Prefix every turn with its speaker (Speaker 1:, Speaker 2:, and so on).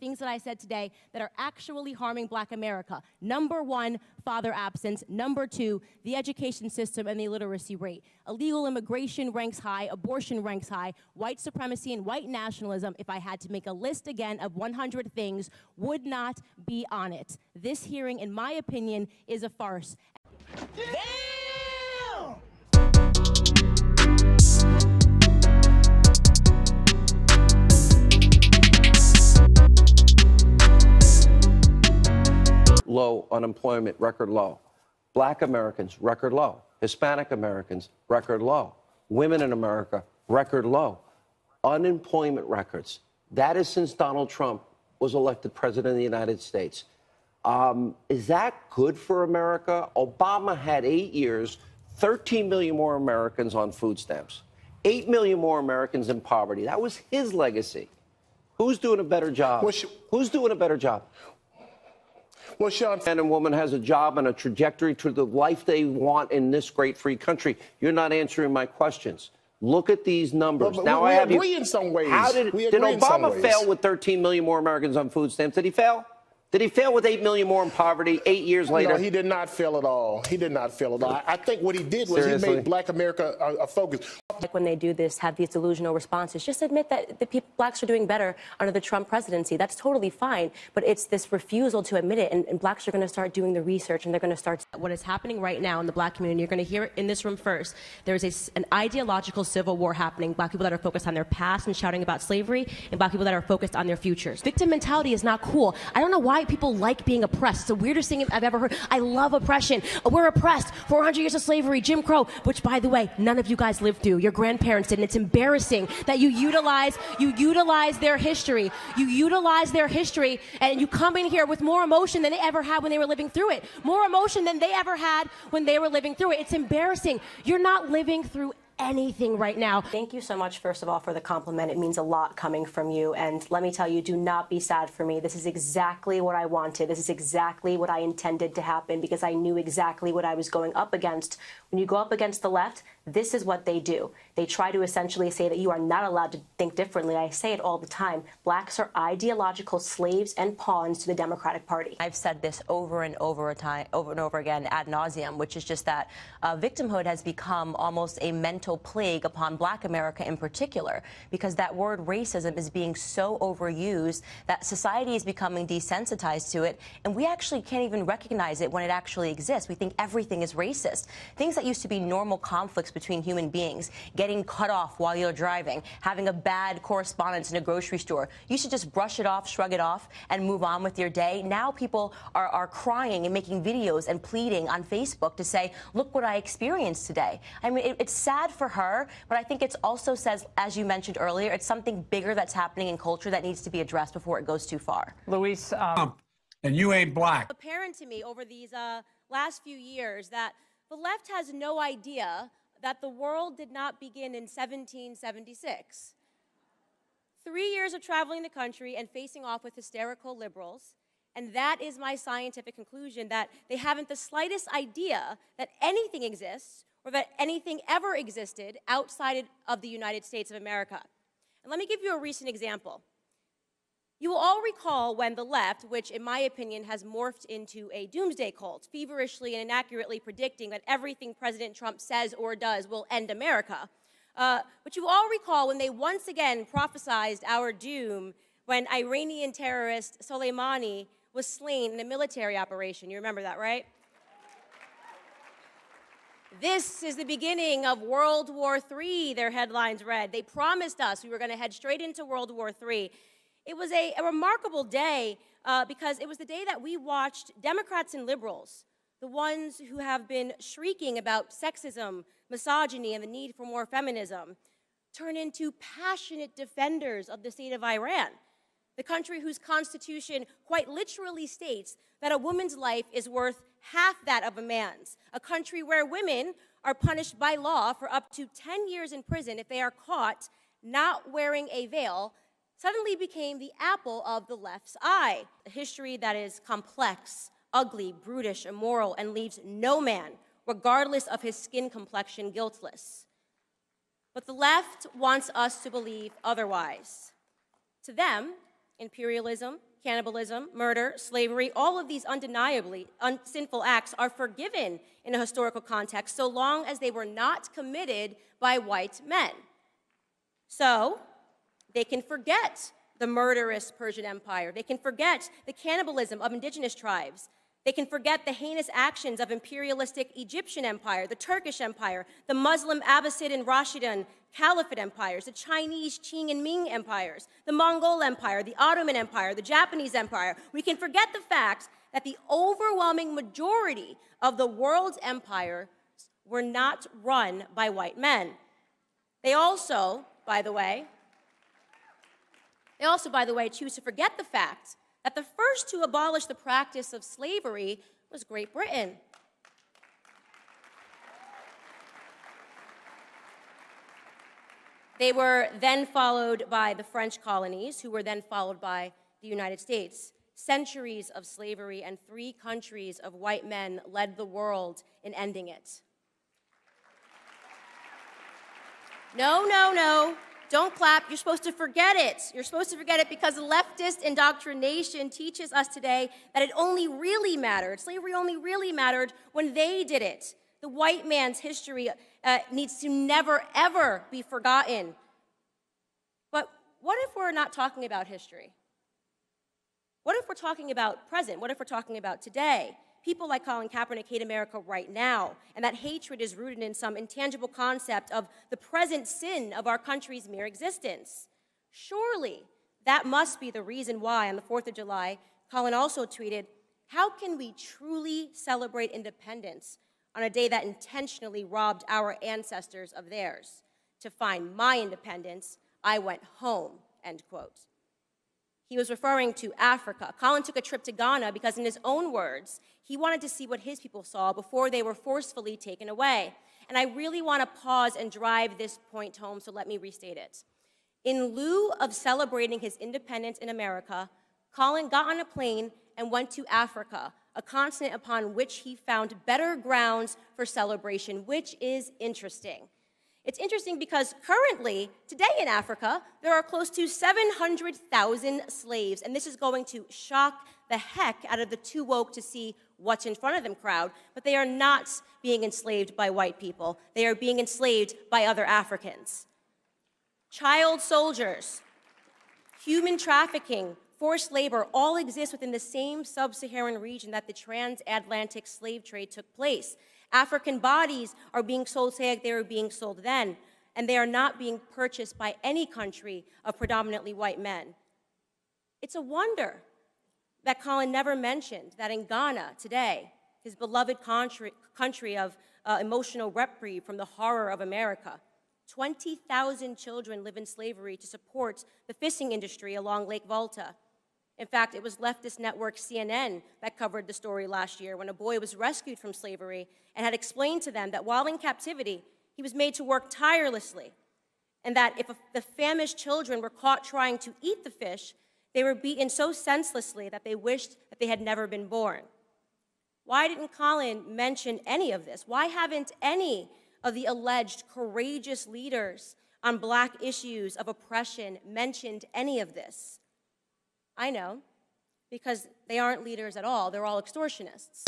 Speaker 1: things that I said today that are actually harming Black America. Number one, father absence. Number two, the education system and the illiteracy rate. Illegal immigration ranks high, abortion ranks high, white supremacy and white nationalism, if I had to make a list again of 100 things, would not be on it. This hearing, in my opinion, is a farce.
Speaker 2: Damn!
Speaker 3: Low unemployment, record low. Black Americans, record low. Hispanic Americans, record low. Women in America, record low. Unemployment records. That is since Donald Trump was elected president of the United States. Is that good for America? Obama had 8 years, 13 million more Americans on food stamps, 8 million more Americans in poverty. That was his legacy. Who's doing a better job? Who's doing a better job?
Speaker 2: Well, Sean,
Speaker 3: man and woman has a job and a trajectory to the life they want in this great free country. You're not answering my questions. Look at these numbers.
Speaker 2: But
Speaker 3: now
Speaker 2: we
Speaker 3: I have
Speaker 2: agree
Speaker 3: you.
Speaker 2: in some ways.
Speaker 3: How did Obama fail with 13 million more Americans on food stamps? Did he fail? Did he fail with 8 million more in poverty 8 years later?
Speaker 2: No, he did not fail at all. He did not fail at all. I think what he did was he made Black America a focus.
Speaker 4: Like when they do this, have these delusional responses, just admit that the blacks are doing better under the Trump presidency. That's totally fine. But it's this refusal to admit it. And blacks are going to start doing the research, and they're going to start.
Speaker 1: What is happening right now in the black community, you're going to hear it in this room first. There's an ideological civil war happening. Black people that are focused on their past and shouting about slavery, and black people that are focused on their futures. Victim mentality is not cool. I don't know why people like being oppressed. It's the weirdest thing I've ever heard. I love oppression. We're oppressed. 400 years of slavery, Jim Crow, which, by the way, none of you guys lived through. Your grandparents didn't. It's embarrassing that you utilize their history. You utilize their history, and you come in here with more emotion than they ever had when they were living through it. More emotion than they ever had when they were living through it. It's embarrassing. You're not living through anything right now.
Speaker 4: Thank you so much, first of all, for the compliment. It means a lot coming from you. And let me tell you, do not be sad for me. This is exactly what I wanted. This is exactly what I intended to happen, because I knew exactly what I was going up against. When you go up against the left, this is what they do. They try to essentially say that you are not allowed to think differently. I say it all the time. Blacks are ideological slaves and pawns to the Democratic Party. I've said this over and over again ad nauseum, which is just that victimhood has become almost a mental plague upon Black America in particular, because that word racism is being so overused that society is becoming desensitized to it, and we actually can't even recognize it when it actually exists. We think everything is racist. Things that used to be normal conflicts between human beings, getting cut off while you're driving, having a bad correspondence in a grocery store, you should just brush it off, shrug it off, and move on with your day. Now people are crying and making videos and pleading on Facebook to say, look what I experienced today. I mean, it's sad for her, but I think it also says, as you mentioned earlier, it's something bigger that's happening in culture that needs to be addressed before it goes too far.
Speaker 5: Luis, and you ain't black.
Speaker 1: Apparent to me over these last few years that the left has no idea that the world did not begin in 1776. 3 years of traveling the country and facing off with hysterical liberals, and that is my scientific conclusion, that they haven't the slightest idea that anything exists or that anything ever existed outside of the United States of America. And let me give you a recent example. You will all recall when the left, which in my opinion has morphed into a doomsday cult, feverishly and inaccurately predicting that everything President Trump says or does will end America. But you all recall when they once again prophesized our doom when Iranian terrorist Soleimani was slain in a military operation. You remember that, right? This is the beginning of World War III, their headlines read. They promised us we were going to head straight into World War III. It was a remarkable day because it was the day that we watched Democrats and liberals, the ones who have been shrieking about sexism, misogyny, and the need for more feminism, turn into passionate defenders of the state of Iran, the country whose constitution quite literally states that a woman's life is worth half that of a man's, a country where women are punished by law for up to 10 years in prison if they are caught not wearing a veil, suddenly became the apple of the left's eye. A history that is complex, ugly, brutish, immoral, and leaves no man, regardless of his skin complexion, guiltless. But the left wants us to believe otherwise. To them, imperialism, cannibalism, murder, slavery, all of these undeniably sinful acts are forgiven in a historical context so long as they were not committed by white men. So they can forget the murderous Persian Empire. They can forget the cannibalism of indigenous tribes. They can forget the heinous actions of imperialistic Egyptian Empire, the Turkish Empire, the Muslim Abbasid and Rashidun Caliphate empires, the Chinese Qing and Ming empires, the Mongol Empire, the Ottoman Empire, the Japanese Empire. We can forget the fact that the overwhelming majority of the world's empires were not run by white men. They also, by the way, choose to forget the fact that the first to abolish the practice of slavery was Great Britain. They were then followed by the French colonies, who were then followed by the United States. Centuries of slavery and 3 countries of white men led the world in ending it. No, no, no. Don't clap. You're supposed to forget it. You're supposed to forget it because leftist indoctrination teaches us today that it only really mattered. Slavery only really mattered when they did it. The white man's history needs to never, ever be forgotten. But what if we're not talking about history? What if we're talking about present? What if we're talking about today? People like Colin Kaepernick hate America right now, and that hatred is rooted in some intangible concept of the present sin of our country's mere existence. Surely, that must be the reason why, on the 4th of July, Colin also tweeted, "How can we truly celebrate independence on a day that intentionally robbed our ancestors of theirs? To find my independence, I went home," end quote. He was referring to Africa. Colin took a trip to Ghana because, in his own words, he wanted to see what his people saw before they were forcefully taken away. And I really want to pause and drive this point home, so let me restate it. In lieu of celebrating his independence in America, Colin got on a plane and went to Africa, a continent upon which he found better grounds for celebration, which is interesting. It's interesting because currently, today in Africa, there are close to 700,000 slaves, and this is going to shock the heck out of the too woke to see what's in front of them crowd, but they are not being enslaved by white people. They are being enslaved by other Africans. Child soldiers, human trafficking, forced labor all exist within the same sub-Saharan region that the transatlantic slave trade took place. African bodies are being sold today like they were being sold then, and they are not being purchased by any country of predominantly white men. It's a wonder that Colin never mentioned that in Ghana today, his beloved country of emotional reprieve from the horror of America, 20,000 children live in slavery to support the fishing industry along Lake Volta. In fact, it was leftist network CNN that covered the story last year when a boy was rescued from slavery and had explained to them that while in captivity, he was made to work tirelessly, and that if the famished children were caught trying to eat the fish, they were beaten so senselessly that they wished that they had never been born. Why didn't Colin mention any of this? Why haven't any of the alleged courageous leaders on Black issues of oppression mentioned any of this? I know, because they aren't leaders at all. They're all extortionists.